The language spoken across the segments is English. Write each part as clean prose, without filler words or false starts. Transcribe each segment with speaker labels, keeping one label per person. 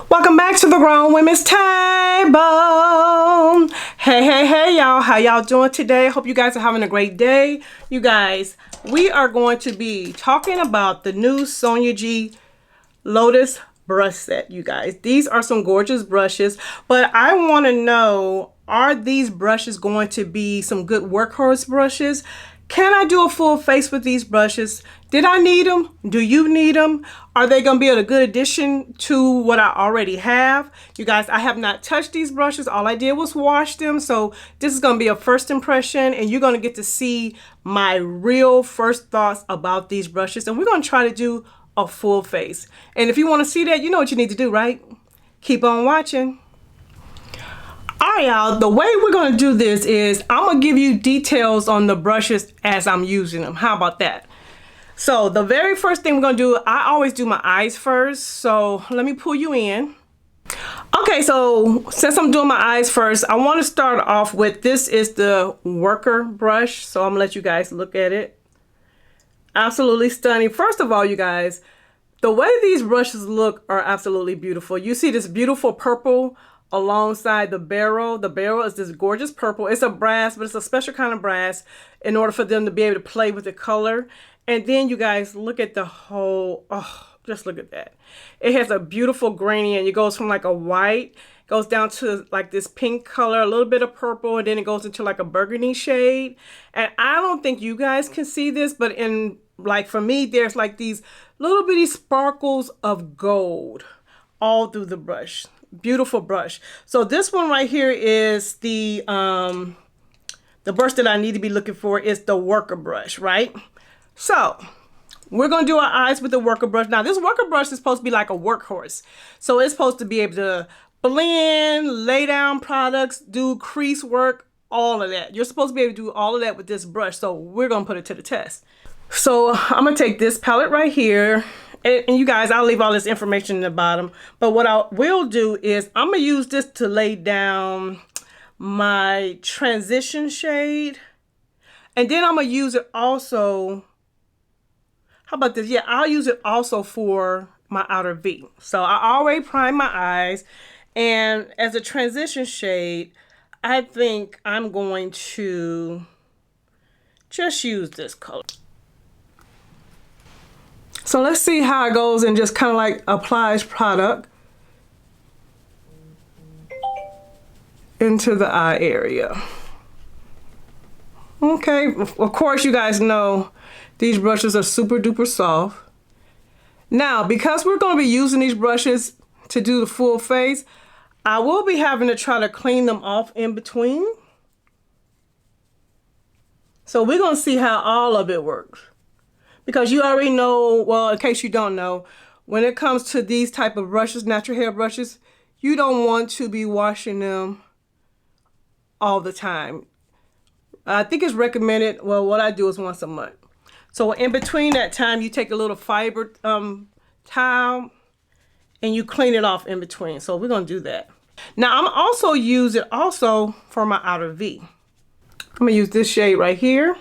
Speaker 1: Welcome back to the Grown Women's Table. Hey, y'all. How y'all doing today? Hope you guys are having a great day. You guys, we are going to be talking about the new Sonia G Lotus brush set, you guys. These are some gorgeous brushes, but I want to know, are these brushes going to be some good workhorse brushes? Can I do a full face with these brushes? Did I need them? Do you need them? Are they going to be a good addition to what I already have? You guys, I have not touched these brushes. All I did was wash them. So this is going to be a first impression, and you're going to get to see my real first thoughts about these brushes. And we're going to try to do a full face. And if you want to see that, you know what you need to do, right? Keep on watching. All right, y'all, the way we're going to do this is I'm going to give you details on the brushes as I'm using them. How about that? So the very first thing we're going to do, I always do my eyes first. So let me pull you in. Okay, so since I'm doing my eyes first, I want to start off with, this is the worker brush. So I'm going to let you guys look at it. Absolutely stunning. First of all, you guys, the way these brushes look are absolutely beautiful. You see this beautiful purple alongside the barrel. The barrel is this gorgeous purple. It's a brass, but it's a special kind of brass in order for them to be able to play with the color. And then you guys look at the whole, oh, just look at that. It has a beautiful gradient. It goes from like a white, goes down to like this pink color, a little bit of purple, and then it goes into like a burgundy shade. And I don't think you guys can see this, but in, like, for me, there's like these little bitty sparkles of gold all through the brush. Beautiful brush. So this one right here is the brush that I need to be looking for is the worker brush, right? So we're going to do our eyes with the worker brush. Now this worker brush is supposed to be like a workhorse. So it's supposed to be able to blend, lay down products, do crease work, all of that. You're supposed to be able to do all of that with this brush. So we're going to put it to the test. So I'm going to take this palette right here. And you guys, I'll leave all this information in the bottom. But what I will do is I'm going to use this to lay down my transition shade. And then I'm going to use it also. How about this? Yeah, I'll use it also for my outer V. So I already primed my eyes. And as a transition shade, I think I'm going to just use this color. So let's see how it goes and just kind of like applies product into the eye area. Okay, of course you guys know these brushes are super duper soft. Now, because we're going to be using these brushes to do the full face, I will be having to try to clean them off in between. So we're going to see how all of it works. Because you already know, well, in case you don't know, when it comes to these type of brushes, natural hair brushes, you don't want to be washing them all the time. I think it's recommended, well, what I do is once a month. So in between that time, you take a little fiber towel and you clean it off in between. So we're going to do that. Now, I'm also use it also for my outer V. I'm going to use this shade right here.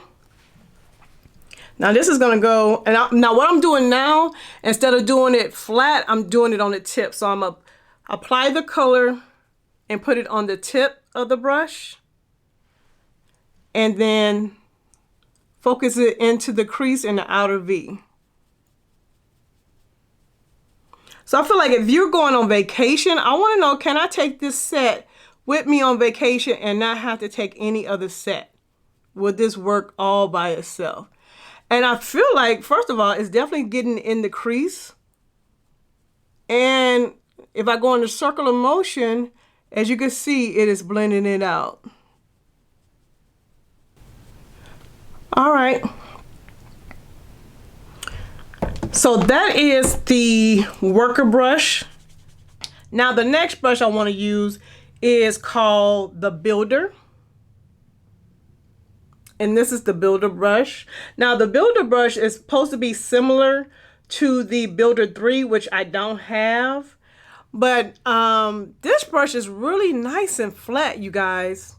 Speaker 1: Now this is gonna go, and now what I'm doing now, instead of doing it flat, I'm doing it on the tip. So I'm gonna apply the color and put it on the tip of the brush, and then focus it into the crease in the outer V. So I feel like if you're going on vacation, I wanna know, can I take this set with me on vacation and not have to take any other set? Would this work all by itself? And I feel like, first of all, it's definitely getting in the crease. And if I go in the circular motion, as you can see, it is blending it out. All right. So that is the worker brush. Now the next brush I want to use is called the Builder. And this is the Builder brush. Now the Builder brush is supposed to be similar to the Builder 3, which I don't have. But this brush is really nice and flat, you guys.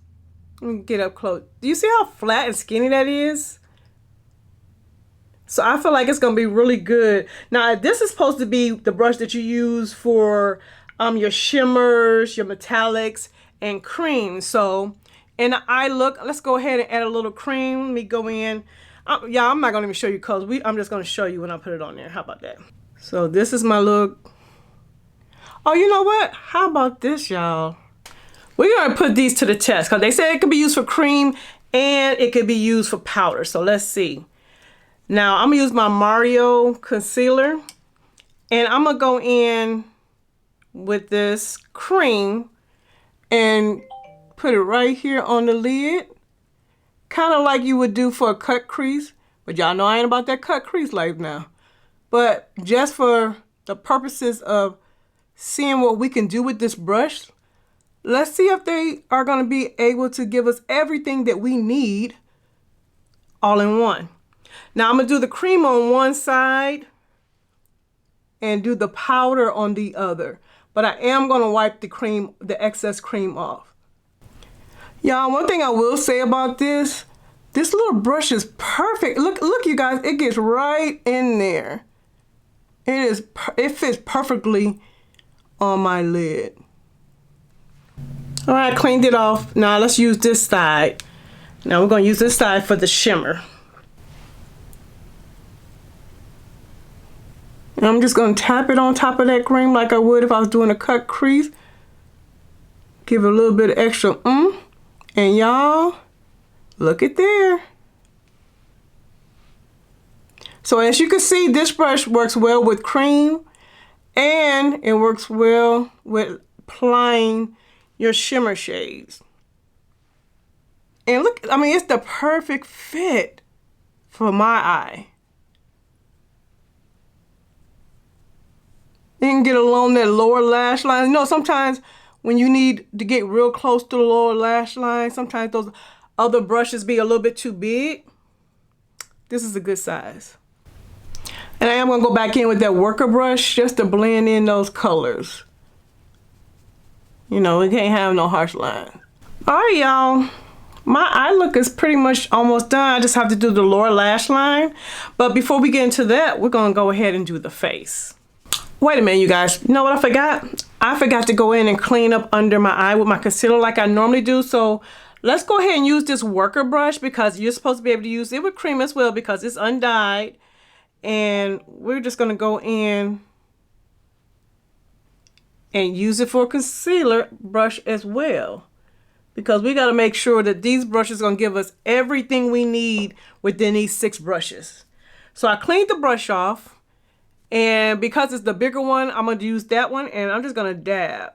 Speaker 1: Let me get up close. Do you see how flat and skinny that is? So I feel like it's going to be really good. Now, this is supposed to be the brush that you use for your shimmers, your metallics, and cream. So in the eye look, let's go ahead and add a little cream. Let me go in. Yeah, I'm not gonna even show you colors. I'm just gonna show you when I put it on there. How about that? So this is my look. Oh, you know what? How about this, y'all? We're gonna put these to the test because they say it could be used for cream and it could be used for powder. So let's see. Now I'm gonna use my Mario concealer and I'm gonna go in with this cream and put it right here on the lid. Kind of like you would do for a cut crease. But y'all know I ain't about that cut crease life now. But just for the purposes of seeing what we can do with this brush, let's see if they are going to be able to give us everything that we need all in one. Now I'm going to do the cream on one side and do the powder on the other. But I am going to wipe the excess cream off. Y'all, one thing I will say about this little brush is perfect. Look, you guys, it gets right in there. It fits perfectly on my lid. All right, cleaned it off. Now let's use this side. Now we're going to use this side for the shimmer. And I'm just going to tap it on top of that cream like I would if I was doing a cut crease. Give it a little bit of extra And y'all, look at there. So as you can see, this brush works well with cream and it works well with applying your shimmer shades. And look, I mean, it's the perfect fit for my eye. You can get along that lower lash line. You know, sometimes when you need to get real close to the lower lash line, sometimes those other brushes be a little bit too big. This is a good size. And I am going to go back in with that worker brush just to blend in those colors. You know, we can't have no harsh lines. All right, y'all. My eye look is pretty much almost done. I just have to do the lower lash line. But before we get into that, we're going to go ahead and do the face. Wait a minute, you guys. You know what I forgot? I forgot to go in and clean up under my eye with my concealer like I normally do. So let's go ahead and use this worker brush because you're supposed to be able to use it with cream as well because it's undyed. And we're just going to go in and use it for a concealer brush as well. Because we got to make sure that these brushes are going to give us everything we need within these 6 brushes. So I cleaned the brush off. And because it's the bigger one, I'm going to use that one. And I'm just going to dab.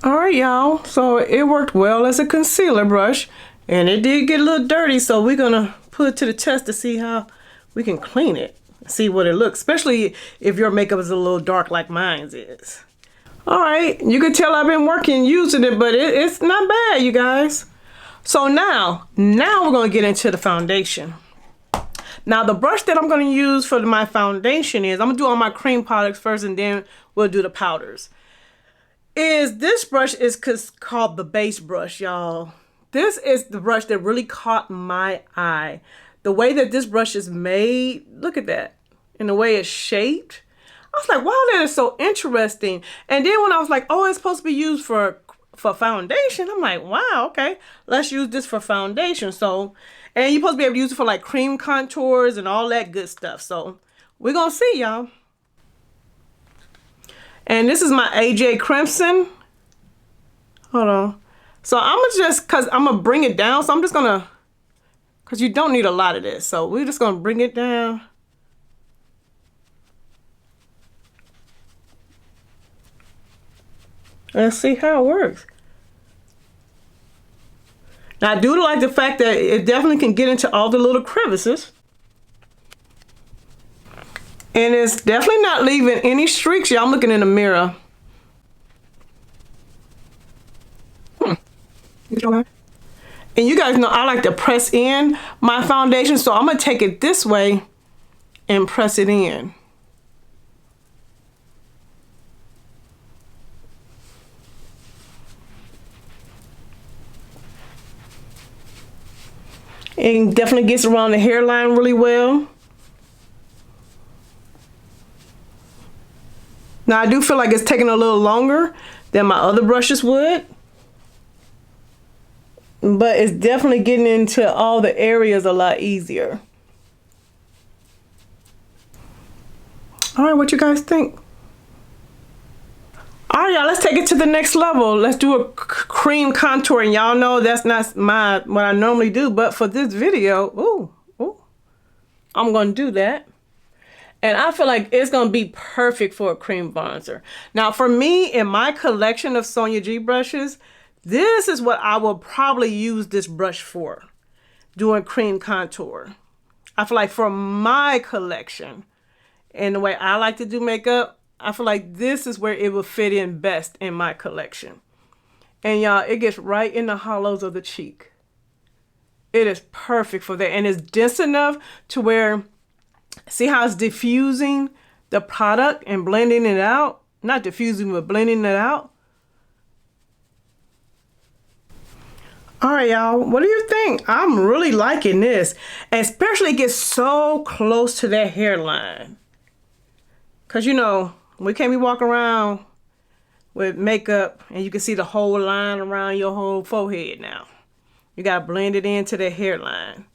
Speaker 1: All right, y'all. So it worked well as a concealer brush. And it did get a little dirty. So we're going to put it to the test to see how we can clean it. See what it looks. Especially if your makeup is a little dark like mine is. All right. You can tell I've been working using it. But it's not bad, you guys. So now we're going to get into the foundation. Now the brush that I'm going to use for my foundation is, I'm going to do all my cream products first and then we'll do the powders. This brush is called the base brush, y'all. This is the brush that really caught my eye. The way that this brush is made, look at that. And the way it's shaped. I was like, wow, that is so interesting. And then when I was like, oh, it's supposed to be used for foundation, I'm like, wow, okay, let's use this for foundation. So, and you're supposed to be able to use it for like cream contours and all that good stuff. So we're going to see, y'all. And this is my AJ Crimson. Hold on. So I'm going to just, because I'm going to bring it down. So I'm just going to, because you don't need a lot of this. So we're just going to bring it down. Let's see how it works. Now I do like the fact that it definitely can get into all the little crevices. And it's definitely not leaving any streaks. Yeah, I'm looking in the mirror. And you guys know I like to press in my foundation. So I'm going to take it this way and press it in. It definitely gets around the hairline really well. Now I do feel like it's taking a little longer than my other brushes would, but it's definitely getting into all the areas a lot easier. All right, what you guys think? All right, y'all, let's take it to the next level. Let's do a cream contour. And y'all know that's not what I normally do, but for this video, I'm gonna do that. And I feel like it's gonna be perfect for a cream bronzer. Now for me, in my collection of Sonia G brushes, this is what I will probably use this brush for, doing cream contour. I feel like for my collection and the way I like to do makeup, I feel like this is where it will fit in best in my collection. And y'all, it gets right in the hollows of the cheek. It is perfect for that. And it's dense enough to where, see how it's diffusing the product and blending it out? Not diffusing, but blending it out. All right, y'all, what do you think? I'm really liking this. And especially it gets so close to that hairline. Because, you know, we can't be walking around with makeup and you can see the whole line around your whole forehead now. You got to blend it into the hairline.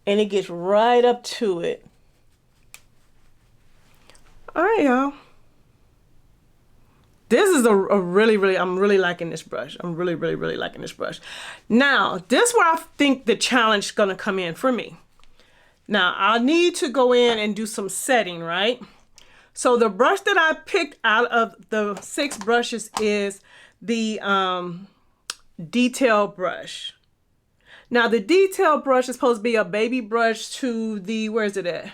Speaker 1: And it gets right up to it. All right, y'all. This is a really, I'm really liking this brush. I'm really liking this brush. Now, this is where I think the challenge is going to come in for me. Now, I need to go in and do some setting, right? So the brush that I picked out of the 6 brushes is the detail brush. Now the detail brush is supposed to be a baby brush to the, where is it at?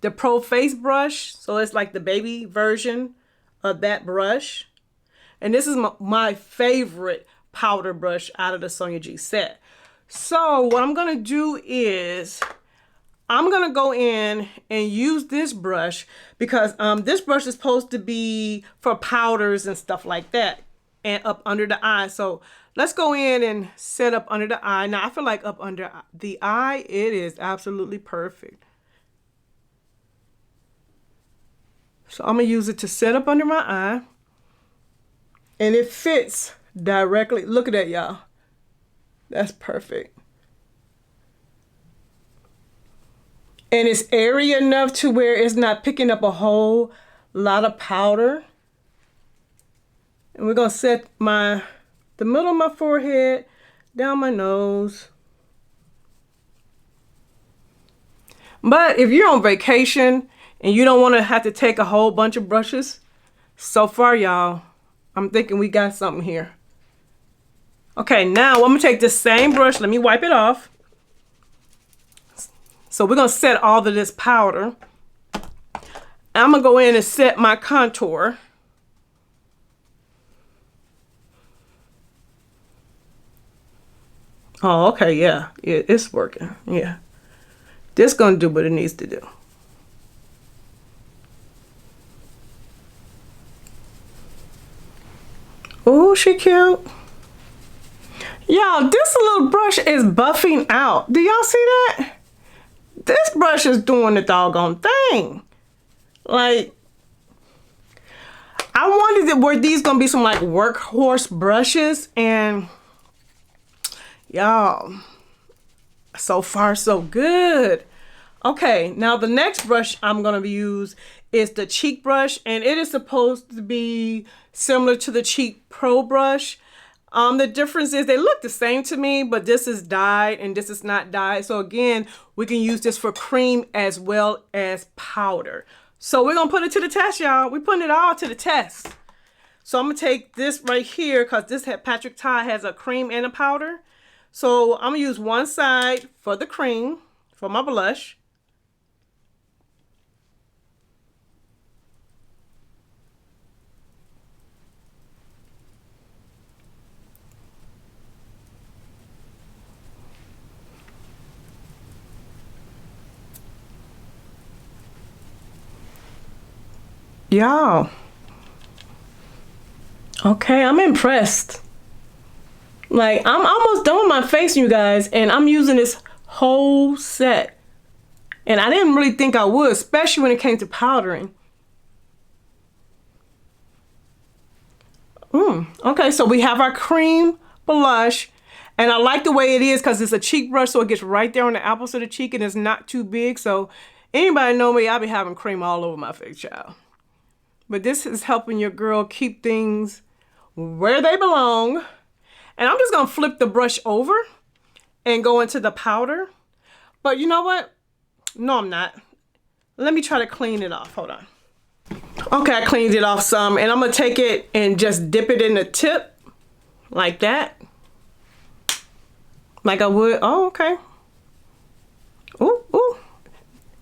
Speaker 1: The Pro Face brush. So it's like the baby version of that brush. And this is my favorite powder brush out of the Sonia G set. So what I'm going to do is I'm going to go in and use this brush because this brush is supposed to be for powders and stuff like that and up under the eye. So let's go in and set up under the eye. Now I feel like up under the eye, it is absolutely perfect. So I'm going to use it to set up under my eye. And it fits directly. Look at that, y'all. That's perfect. And it's airy enough to where it's not picking up a whole lot of powder. And we're going to set the middle of my forehead, down my nose. But if you're on vacation and you don't want to have to take a whole bunch of brushes, so far, y'all, I'm thinking we got something here. Okay, now I'm going to take this same brush. Let me wipe it off. So we're going to set all of this powder. I'm going to go in and set my contour. Oh, okay, yeah, it's working, yeah. This is going to do what it needs to do. Oh, she cute. Y'all, this little brush is buffing out. Do y'all see that? This brush is doing the doggone thing. Like, I wondered were these gonna be some like workhorse brushes, and y'all, so far so good. Okay, now the next brush I'm gonna use is the cheek brush, and it is supposed to be similar to the Cheek Pro brush. The difference is they look the same to me, but this is dyed and this is not dyed. So again, we can use this for cream as well as powder. So we're going to put it to the test, y'all. We're putting it all to the test. So I'm going to take this right here because this Patrick Ta has a cream and a powder. So I'm going to use one side for the cream for my blush. Y'all, okay, I'm impressed. Like, I'm almost done with my face, you guys, and I'm using this whole set. And I didn't really think I would, especially when it came to powdering. Okay, so we have our cream blush. And I like the way it is because it's a cheek brush, so it gets right there on the apples of the cheek and it's not too big. So anybody know me, I'll be having cream all over my face, child. But this is helping your girl keep things where they belong. And I'm just going to flip the brush over and go into the powder. But you know what? No, I'm not. Let me try to clean it off. Hold on. Okay, I cleaned it off some. And I'm going to take it and just dip it in the tip like that. Like I would. Oh, okay. Ooh, ooh.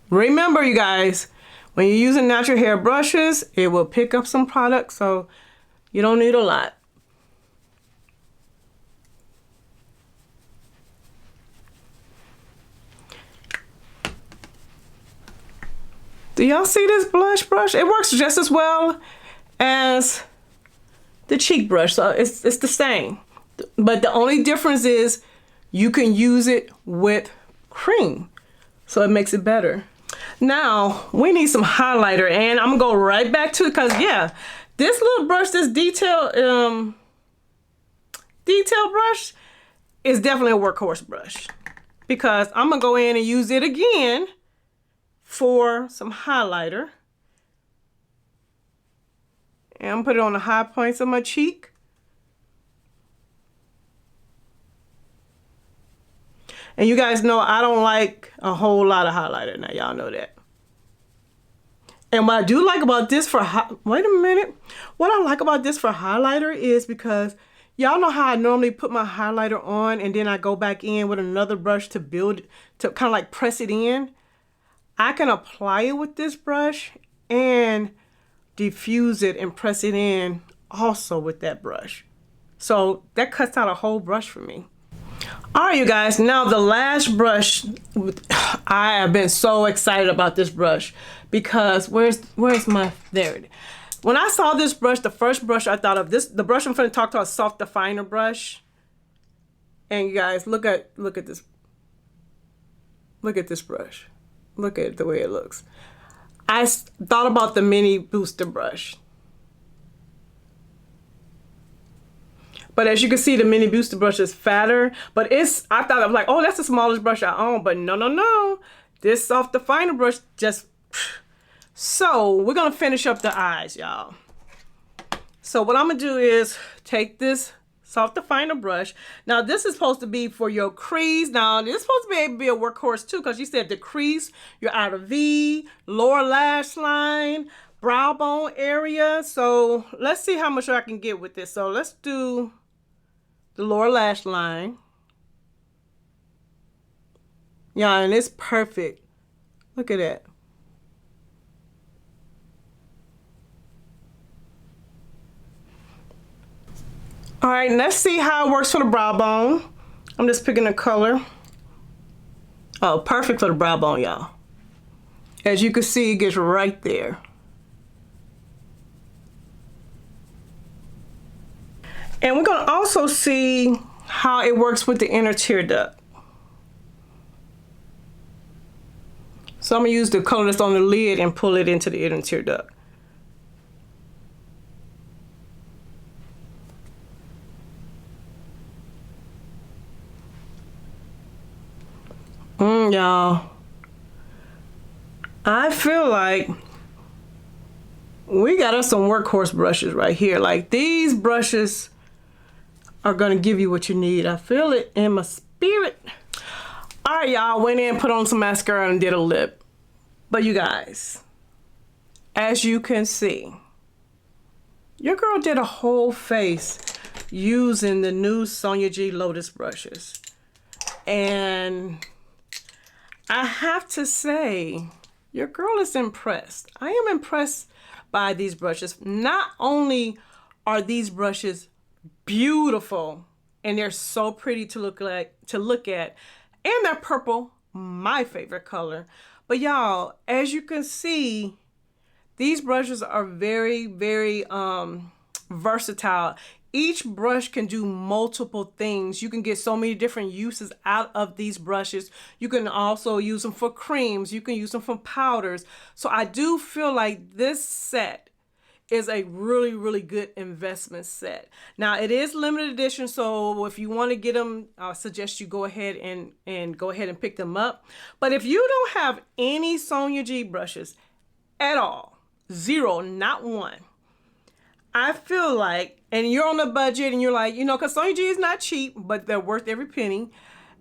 Speaker 1: Remember, you guys, when you're using natural hair brushes, it will pick up some product, so you don't need a lot. Do y'all see this blush brush? It works just as well as the cheek brush, so it's the same. But the only difference is you can use it with cream, so it makes it better. Now, we need some highlighter, and I'm gonna go right back to it, because yeah, this little brush, this detail brush is definitely a workhorse brush, because I'm gonna go in and use it again for some highlighter. And I'm gonna put it on the high points of my cheek. And you guys know I don't like a whole lot of highlighter. Now, y'all know that. And what I do like about this for, wait a minute. What I like about this for highlighter is because y'all know how I normally put my highlighter on and then I go back in with another brush to build, to kind of like press it in. I can apply it with this brush and diffuse it and press it in also with that brush. So that cuts out a whole brush for me. All right, you guys, now the last brush, I have been so excited about this brush because where's my, there it is. When I saw this brush, the first brush I thought of, the brush I'm going to talk about, a soft definer brush. And you guys, look at this. Look at this brush. Look at the way it looks. I thought about the mini booster brush. But as you can see, the mini booster brush is fatter, but I thought I was like, oh, that's the smallest brush I own, but no. This soft definer brush just, so we're gonna finish up the eyes, y'all. So what I'm gonna do is take this soft definer brush. Now this is supposed to be for your crease. Now this is supposed to be able to be a workhorse too, because you said the crease, your outer V, lower lash line, brow bone area. So let's see how much I can get with this. So let's do the lower lash line. Yeah, and it's perfect. Look at that. All right, let's see how it works for the brow bone. I'm just picking a color. Oh, perfect for the brow bone, y'all. As you can see, it gets right there. And we're gonna also see how it works with the inner tear duct. So I'm gonna use the color that's on the lid and pull it into the inner tear duct. Y'all, I feel like we got us some workhorse brushes right here. Like, these brushes are gonna give you what you need. I feel it in my spirit. All right, y'all, went in, put on some mascara and did a lip. But you guys, as you can see, your girl did a whole face using the new Sonia G Lotus brushes. And I have to say, your girl is impressed. I am impressed by these brushes. Not only are these brushes beautiful and they're so pretty to look at, and they're purple, my favorite color. But y'all, as you can see, these brushes are very, very versatile. Each brush can do multiple things. You can get so many different uses out of these brushes. You can also use them for creams. You can use them for powders. So I do feel like this set is a really, really good investment set. Now it is limited edition, so if you want to get them, I suggest you go ahead and go ahead and pick them up. But if you don't have any Sonia G brushes at all, zero, not one, I feel like, and you're on a budget and you're like, you know, because Sonia G is not cheap, but they're worth every penny.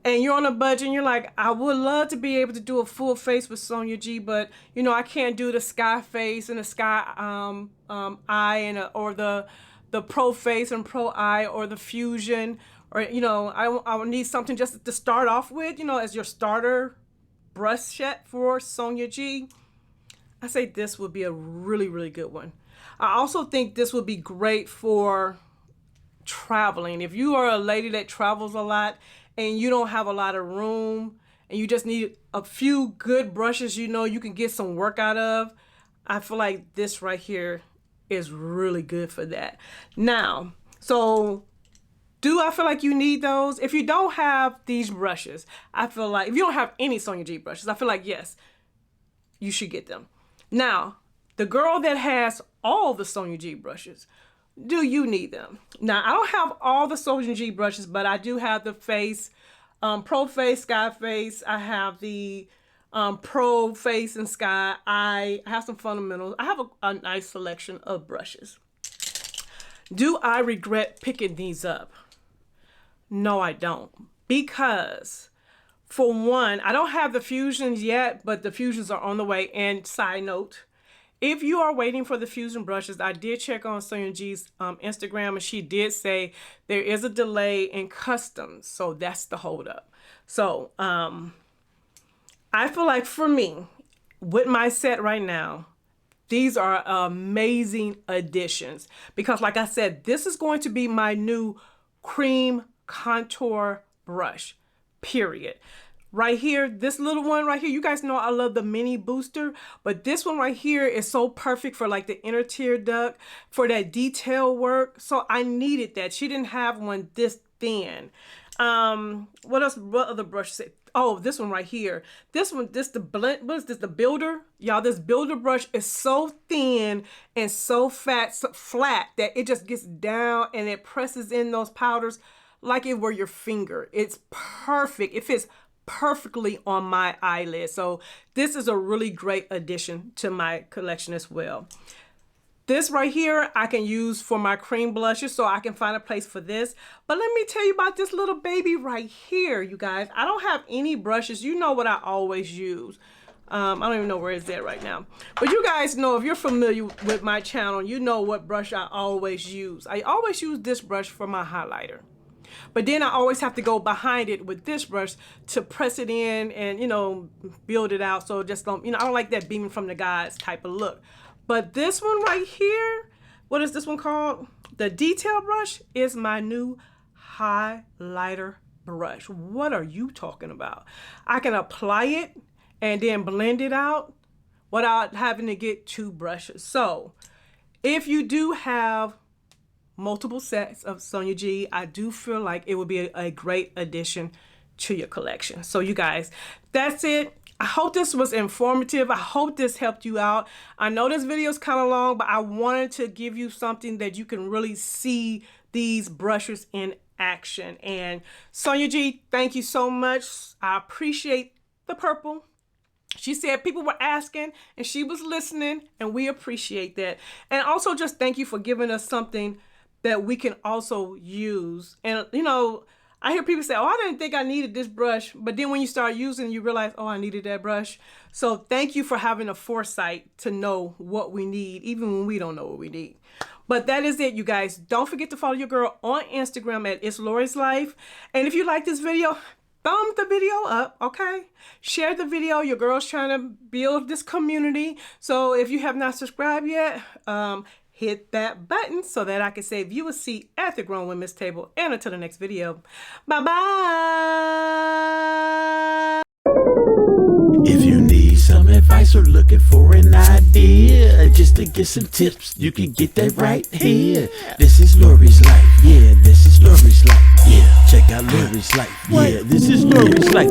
Speaker 1: And you're on a budget and you're like, I would love to be able to do a full face with Sonia G, but you know, I can't do the sky face and the sky eye and or the pro face and pro eye or the fusion, or you know, I would need something just to start off with, you know, as your starter brush set for Sonia G. I say this would be a really, really good one. I also think this would be great for traveling. If you are a lady that travels a lot and you don't have a lot of room and you just need a few good brushes, you know, you can get some work out of, I feel like this right here is really good for that. Now, so do I feel like you need those? If you don't have these brushes, I feel like, if you don't have any Sonia G brushes, I feel like, yes, you should get them. Now, the girl that has all the Sonia G brushes, do you need them? Now, I don't have all the Sonia G brushes, but I do have the face, pro face, sky face. I have the pro face and sky. I have some fundamentals. I have a nice selection of brushes. Do I regret picking these up? No, I don't. Because for one, I don't have the fusions yet, but the fusions are on the way. And side note, if you are waiting for the fusion brushes, I did check on Sonia G's Instagram, and she did say there is a delay in customs. So that's the holdup. So I feel like for me, with my set right now, these are amazing additions. Because like I said, this is going to be my new cream contour brush, period. Right here, this little one right here, you guys know I love the mini booster, but this one right here is so perfect for like the inner tear duct, for that detail work. So I needed that. She didn't have one this thin. What else? What other brush? Oh, this one right here. This one, this the blend. What is this? The builder, y'all. This builder brush is so thin and so fat, so flat that it just gets down and it presses in those powders like it were your finger. It's perfect. It fits perfectly on my eyelid. So this is a really great addition to my collection as well. This right here I can use for my cream blushes, so I can find a place for this. But let me tell you about this little baby right here, you guys. I don't have any brushes. You know what I always use. I don't even know where it's at right now. But you guys know, if you're familiar with my channel, you know what brush I always use. I always use this brush for my highlighter. But then I always have to go behind it with this brush to press it in and, you know, build it out. So just don't, you know, I don't like that beaming from the gods type of look. But this one right here, what is this one called? The detail brush is my new highlighter brush. What are you talking about? I can apply it and then blend it out without having to get two brushes. So if you do have multiple sets of Sonia G, I do feel like it would be a great addition to your collection. So you guys, that's it. I hope this was informative. I hope this helped you out. I know this video is kind of long, but I wanted to give you something that you can really see these brushes in action. And Sonia G, thank you so much. I appreciate the purple. She said people were asking and she was listening, and we appreciate that. And also just thank you for giving us something that we can also use. And you know, I hear people say, oh, I didn't think I needed this brush. But then when you start using, you realize, oh, I needed that brush. So thank you for having a foresight to know what we need, even when we don't know what we need. But that is it, you guys. Don't forget to follow your girl on Instagram at It's Lori's Life. And if you like this video, thumb the video up, okay? Share the video. Your girl's trying to build this community. So if you have not subscribed yet, hit that button so that I can save you a seat at the Grown Women's table. And until the next video, bye-bye.
Speaker 2: If you need some advice or looking for an idea, just to get some tips, you can get that right here. This is Lori's Life. Yeah, this is Lori's Life. Yeah, check out Lori's Life. Yeah, this is Lori's Life.